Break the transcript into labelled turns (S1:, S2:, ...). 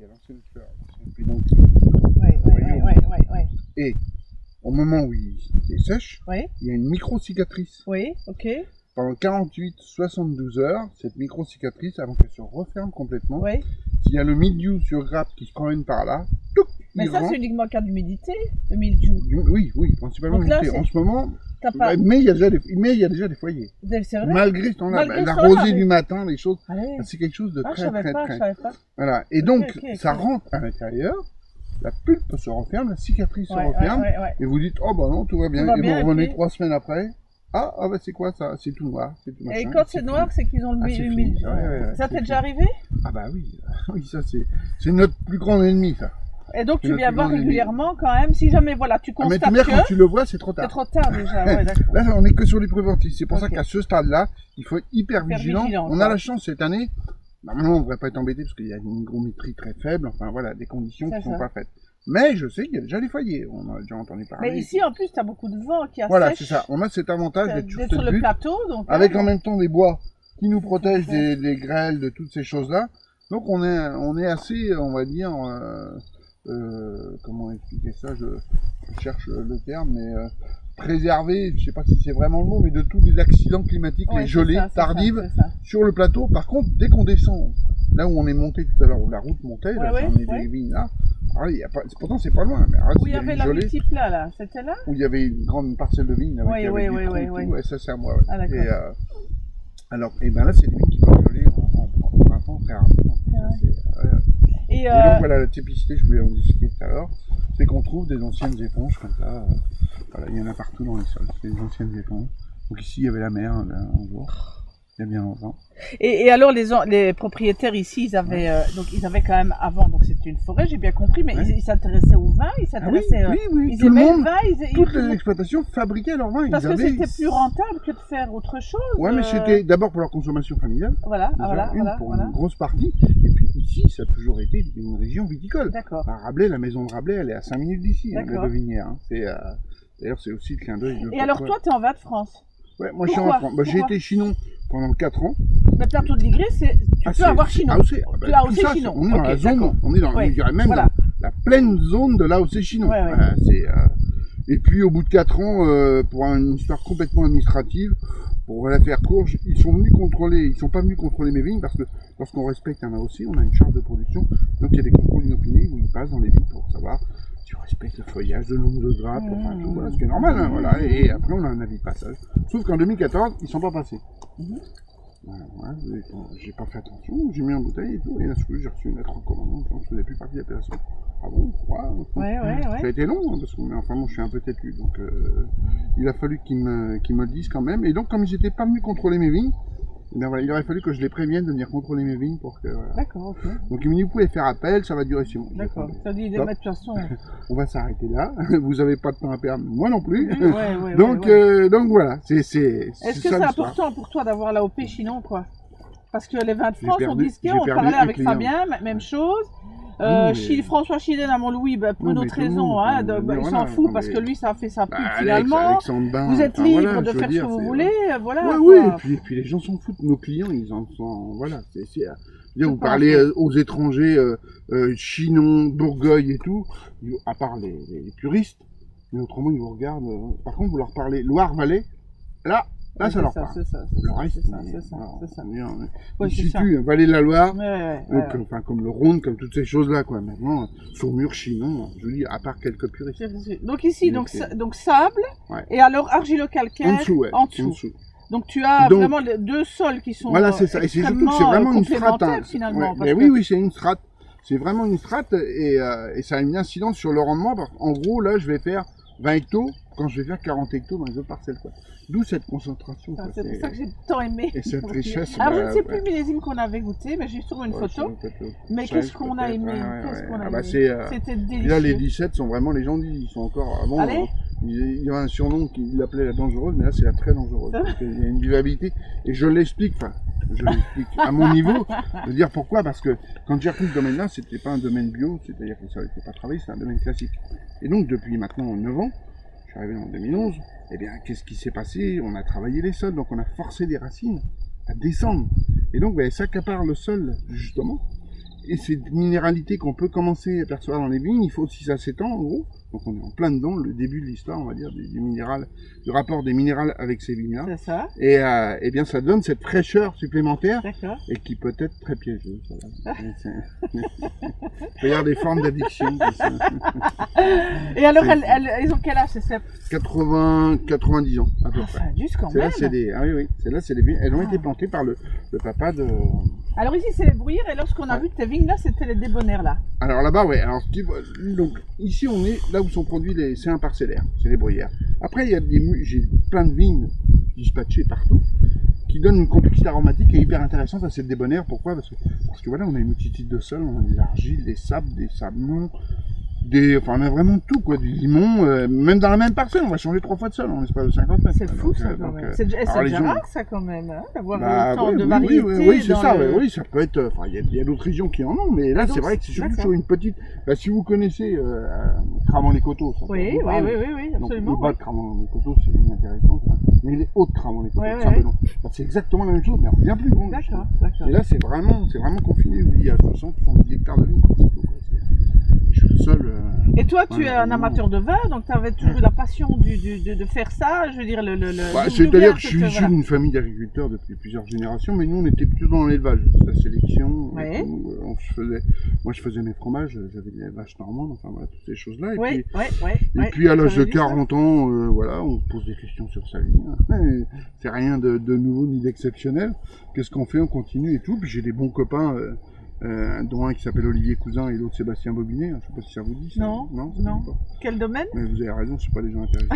S1: a l'ancienne fleur, l'ancienne pédoncle.
S2: Oui.
S1: Et au moment où il est sèche,
S2: Oui,
S1: il y a une micro-cicatrice.
S2: oui, ok.
S1: Pendant 48-72 heures, cette micro-cicatrice, avant qu'elle se referme complètement,
S2: Oui.
S1: s'il y a le mildiou sur grappe qui se promène par là, touc,
S2: Mais
S1: il
S2: ça,
S1: rentre.
S2: c'est uniquement en cas d'humidité, le mildiou.
S1: Oui, principalement
S2: Donc là,
S1: l'humidité. En ce moment,
S2: T'as pas.
S1: mais il y a déjà des foyers.
S2: C'est vrai?
S1: Malgré ce temps-là,
S2: Malgré ce
S1: la
S2: temps-là,
S1: rosée
S2: mais-
S1: du matin, les choses,
S2: Allez.
S1: c'est quelque chose de
S2: Ah, je
S1: très,
S2: savais
S1: très,
S2: pas,
S1: très.
S2: je savais pas.
S1: Voilà. Et donc,
S2: ok,
S1: ça
S2: ok.
S1: rentre à l'intérieur, la pulpe se referme, la cicatrice se
S2: Ouais,
S1: referme,
S2: ouais.
S1: et vous dites, oh bah non, tout va bien.
S2: Tout va
S1: Et
S2: bien,
S1: vous revenez
S2: et puis-
S1: 3 semaines après, ah bah c'est quoi ça? C'est tout noir, c'est tout machin.
S2: Et quand c'est noir, c'est qu'ils ont le
S1: Ah, c'est fini.
S2: mildiou.
S1: Ouais,
S2: Ça
S1: c'est
S2: t'est déjà
S1: fini.
S2: arrivé?
S1: Ah bah oui, oui, ça c'est notre plus grand ennemi, ça.
S2: Et donc
S1: C'est
S2: tu
S1: notre
S2: viens
S1: plus
S2: voir
S1: grand ennemi.
S2: régulièrement quand même, si jamais voilà, tu
S1: Ah, mais
S2: constates
S1: tout bien, quand
S2: que
S1: tu le vois, c'est trop
S2: c'est
S1: tard.
S2: trop tard déjà, ouais, d'accord.
S1: Là, on est que sur les préventifs. C'est pour ça
S2: Ok.
S1: qu'à ce stade-là, il faut être hyper vigilant. On a
S2: quoi.
S1: la chance cette année. Normalement, on ne devrait pas être embêté parce qu'il y a une hygrométrie très faible. Enfin, voilà, des conditions qui
S2: C'est
S1: ne sont
S2: ça.
S1: pas faites. Mais je sais qu'il y a déjà des foyers. On en a déjà entendu parler.
S2: Mais ici en plus, tu as beaucoup de vent qui
S1: Voilà,
S2: assèche.
S1: c'est ça. On a cet avantage d'être sur
S2: D'être
S1: cette
S2: sur le
S1: butte,
S2: plateau, donc.
S1: avec
S2: hein,
S1: en même temps des bois qui nous protègent
S2: Ouais.
S1: des grêles, de toutes ces choses-là. Donc on est assez, on va dire, comment expliquer ça, je cherche le terme, mais préservé, je sais pas si c'est vraiment le mot, mais de tous les accidents climatiques,
S2: ouais,
S1: les
S2: c'est
S1: gelées
S2: ça, c'est
S1: tardives
S2: ça, c'est ça.
S1: sur le plateau. Par contre, dès qu'on descend, là où on est monté tout à l'heure, où la route montait, là,
S2: Ouais,
S1: j'en ai
S2: ouais.
S1: des vignes là, alors, il y a pas, pourtant c'est pas loin, mais alors,
S2: Où il y
S1: a
S2: avait
S1: une
S2: la
S1: gelée,
S2: multipla là, c'était là?
S1: où il y avait une grande parcelle de vignes,
S2: Oui,
S1: avec
S2: oui,
S1: du tronc
S2: oui,
S1: et
S2: oui.
S1: tout, ouais, ça c'est à moi. Ouais.
S2: Ah, d'accord.
S1: Et, alors, et ben là, c'est des vignes qui peuvent geler en printemps très rapidement. Ça,
S2: Et
S1: Et donc voilà, la typicité, je voulais en discuter tout à l'heure, c'est qu'on trouve des anciennes éponges comme ça. Voilà, il y en a partout dans les sols, c'est des anciennes éponges. Donc ici, il y avait la mer là, un jour, il y a bien longtemps.
S2: et alors les propriétaires ici, ils avaient donc ils avaient quand même avant, donc c'était une forêt, j'ai bien compris, mais
S1: Ouais.
S2: ils s'intéressaient au vin, ils
S1: Ah oui,
S2: s'intéressaient,
S1: oui,
S2: ils
S1: tout le
S2: aimaient le
S1: monde,
S2: vin,
S1: toutes les exploitations fabriquaient leur vin.
S2: parce
S1: Ils
S2: que
S1: avaient...
S2: c'était plus rentable que de faire autre chose.
S1: Ouais, mais c'était d'abord pour leur consommation familiale,
S2: Voilà,
S1: déjà, pour une grosse partie. Et puis ici, ça a toujours été une région viticole.
S2: D'accord.
S1: À Rabelais, la maison de Rabelais, elle est à 5 minutes d'ici, hein,
S2: D'accord.
S1: la Devinière. Hein. D'ailleurs, c'est aussi le clin d'œil.
S2: Et alors toi, tu es en vin de France.
S1: Ouais, moi je suis
S2: Pourquoi
S1: en France. Bah, j'ai
S2: Pourquoi
S1: été chinon pendant 4 ans.
S2: Le plateau de Ligré, tu peux avoir Chinon. Tu as
S1: tout
S2: aussi
S1: ça,
S2: Chinon.
S1: on est dans
S2: Ok,
S1: la zone,
S2: d'accord.
S1: on est dans,
S2: Ouais,
S1: je dirais même
S2: voilà.
S1: dans la pleine zone de l'AOC Chinon.
S2: Ouais, ouais.
S1: Voilà, et puis au bout de 4 ans, pour une histoire complètement administrative, pour la faire court, ils sont pas venus contrôler mes vignes parce que lorsqu'on respecte un AOC, on a une charte de production, donc il y a des contrôles inopinés où ils passent dans les vignes pour savoir si on respecte le feuillage, le nombre de grappes, enfin tout, voilà, ce qui est normal, hein, voilà, et après on a un avis de passage. Sauf qu'en 2014, ils sont pas passés. Voilà, j'ai pas fait attention, j'ai mis en bouteille et tout, et là, j'ai reçu une lettre recommandante, on ne faisait plus partie de l'appellation. Ah bon, pourquoi?
S2: Ouais.
S1: Ça a été long, hein, parce que enfin, moi, je suis un peu têtu, donc il a fallu qu'ils me le disent quand même. Et donc, comme ils n'étaient pas venus contrôler mes vignes, ben voilà, il aurait fallu que je les prévienne de venir contrôler mes vignes pour que. Voilà.
S2: D'accord, ok.
S1: Donc, il m'a dit, vous pouvez faire appel, ça va durer 6 mois.
S2: D'accord. Ça dit de
S1: Top.
S2: mettre de toute façon.
S1: On va s'arrêter là, vous n'avez pas de temps à perdre, moi non plus.
S2: Ouais,
S1: donc,
S2: ouais.
S1: donc voilà, c'est
S2: Est-ce que
S1: ça,
S2: c'est
S1: l'histoire.
S2: important pour toi d'avoir l'AOP Chinon, quoi? Parce que les vins de France, on disait,
S1: j'ai
S2: on
S1: perdu
S2: parlait
S1: un
S2: avec
S1: client.
S2: Fabien, même chose.
S1: mais-
S2: François Chilène à Montlouis, pour
S1: Non,
S2: une
S1: mais
S2: autre
S1: tout le
S2: raison,
S1: monde,
S2: hein,
S1: mais
S2: il
S1: voilà,
S2: s'en fout
S1: non,
S2: parce
S1: mais-
S2: que lui, ça a fait sa pub
S1: Bah,
S2: finalement.
S1: Alexandre Bain,
S2: Vous êtes
S1: enfin,
S2: libre
S1: voilà,
S2: de
S1: je veux
S2: faire
S1: dire,
S2: ce que vous
S1: c'est-
S2: voulez, voilà.
S1: Ouais,
S2: quoi.
S1: oui, et puis les gens s'en foutent, nos clients, ils en sont, voilà, bien, vous
S2: pas
S1: parlez aux étrangers, Chinon, Bourgogne et tout, à part les puristes, mais autrement, ils vous regardent, par contre, vous leur parlez Loire-Vallée, là,
S2: Ouais,
S1: ça leur parle.
S2: C'est ça,
S1: Le reste,
S2: c'est ça. Ouais,
S1: ils
S2: c'est ça.
S1: situent, Vallée de la Loire,
S2: Ouais.
S1: enfin, comme le Rhône, comme toutes ces choses-là, quoi. Maintenant, Saumur, Chinon, je vous dis, à part quelques puristes.
S2: Donc ici,
S1: Mais
S2: donc sable,
S1: Ouais.
S2: et alors argilo-calcaire
S1: En dessous, ouais.
S2: en dessous. Donc tu as
S1: Donc-
S2: vraiment les deux sols qui sont
S1: Voilà, c'est ça. Et c'est surtout que c'est
S2: extrêmement,
S1: vraiment une strate.
S2: complémentaires, finalement.
S1: Ouais,
S2: parce
S1: mais
S2: que-
S1: oui, c'est une strate. C'est vraiment une strate et ça a une incidence sur le rendement. Parce qu'en gros, là, je vais faire 20 hectos quand je vais faire 40 hectos dans les autres parcelles, quoi. D'où cette concentration. Quoi.
S2: C'est pour ça que j'ai tant aimé.
S1: Et cette richesse.
S2: Alors je ne
S1: bah,
S2: sais plus
S1: ouais.
S2: le millésime qu'on avait goûté, mais j'ai sur une
S1: Ouais,
S2: photo.
S1: je sais peut-être
S2: Mais
S1: 16,
S2: qu'est-ce qu'on a
S1: peut-être.
S2: aimé,
S1: Ouais,
S2: qu'est-ce
S1: ouais,
S2: qu'on a
S1: ah bah,
S2: aimé.
S1: c'est,
S2: C'était
S1: Et
S2: délicieux.
S1: là, les 17 sont vraiment les gens, ils sont encore. Avant,
S2: Allez.
S1: il y a un surnom qu'il appelait la dangereuse, mais là, c'est la très dangereuse. Parce qu'il y a une vivabilité. Et je l'explique, à mon niveau, de dire pourquoi. Parce que quand j'ai repris ce domaine-là, c'était pas un domaine bio, c'est-à-dire que ça n'était pas travaillé, c'était un domaine classique. Et donc, depuis maintenant 9 ans, je suis arrivé en 2011, eh bien, qu'est-ce qui s'est passé? On a travaillé les sols, donc on a forcé des racines à descendre. Et donc, ben, ça accapare le sol, justement. Et cette minéralité qu'on peut commencer à percevoir dans les vignes, il faut 6 à 7 ans en gros. Donc on est en plein dedans, le début de l'histoire, on va dire, du minéral, du rapport des minérales avec ces vignes-là.
S2: C'est ça.
S1: Et bien ça donne cette fraîcheur supplémentaire
S2: D'accord.
S1: et qui peut être très piégeuse. Voilà. Il peut y avoir des formes d'addiction.
S2: Et alors,
S1: C'est-
S2: ils ont quel âge, ces cèpes?
S1: 90 ans à peu
S2: Ah,
S1: près.
S2: ça juste quand
S1: Celles-là,
S2: même.
S1: c'est des, ah oui, oui, celles-là, c'est des vignes. Elles ont
S2: Ah.
S1: été plantées par le papa de.
S2: Alors ici, c'est les bruyères, et lorsqu'on a
S1: Ouais.
S2: vu tes vignes là, c'était les débonnaires là.
S1: Alors là-bas, ouais. Alors, donc ici, on est là où sont produits les séins parcellaires, c'est les bruyères. Après, il y a j'ai plein de vignes dispatchées partout qui donnent une complexité aromatique qui est hyper intéressante à cette débonnaire. Pourquoi? Parce que voilà, on a une multitude de sols, on a de l'argile, des sables, des sablons, enfin, on a vraiment tout, quoi, du limon, même dans la même parcelle, on va changer 3 fois de sol en l'espace de 50 mètres.
S2: C'est fou
S1: Donc,
S2: ça quand
S1: donc,
S2: même. C'est déjà
S1: alors, les
S2: déjà
S1: gens-
S2: rare ça quand même, hein, d'avoir
S1: Bah,
S2: autant
S1: oui,
S2: de
S1: oui,
S2: variétés.
S1: oui, c'est
S2: dans
S1: ça,
S2: le-
S1: oui, ça peut être. Enfin, il y a d'autres régions qui en ont, mais là,
S2: Ah, donc,
S1: c'est vrai que c'est surtout
S2: d'accord.
S1: sur une petite. Bah, si vous connaissez Cramant-les-Coteaux, ça.
S2: Oui,
S1: vous
S2: oui,
S1: parle.
S2: oui, oui, oui,
S1: Donc,
S2: absolument.
S1: les bas
S2: oui.
S1: de Cramant-les-Coteaux, c'est inintéressant, ça. Mais les hauts de Cramant-les-Coteaux,
S2: Ouais,
S1: de Saint-Belon, bah, c'est exactement la même chose, mais en bien plus grand.
S2: D'accord, d'accord.
S1: Et là, c'est vraiment confiné. Il y a 70 hectares de vignes, c'est tout, quoi. Je suis le seul.
S2: Et toi, tu
S1: Ouais,
S2: es un
S1: vraiment.
S2: amateur de vin, donc tu avais toujours eu la passion de faire ça, je veux dire,
S1: Bah,
S2: d'où
S1: c'est-à-dire
S2: vient
S1: que je suis
S2: cette-
S1: issu
S2: voilà.
S1: d'une famille d'agriculteurs depuis plusieurs générations, mais nous on était plutôt dans l'élevage, la sélection.
S2: Ouais.
S1: Moi je faisais mes fromages, j'avais des vaches normandes, enfin voilà, toutes ces choses-là. Et
S2: Oui,
S1: puis,
S2: oui.
S1: et puis à l'âge de 40 ans, voilà, on se pose des questions sur sa vie. Hein. Et c'est rien de nouveau ni d'exceptionnel. Qu'est-ce qu'on fait? On continue et tout. Puis j'ai des bons copains, dont un qui s'appelle Olivier Cousin et l'autre Sébastien Bobinet. Je sais pas si ça vous dit ça.
S2: Non,
S1: ça vous
S2: non.
S1: dit pas.
S2: Quel domaine?
S1: Mais vous avez raison, c'est pas des gens intéressants.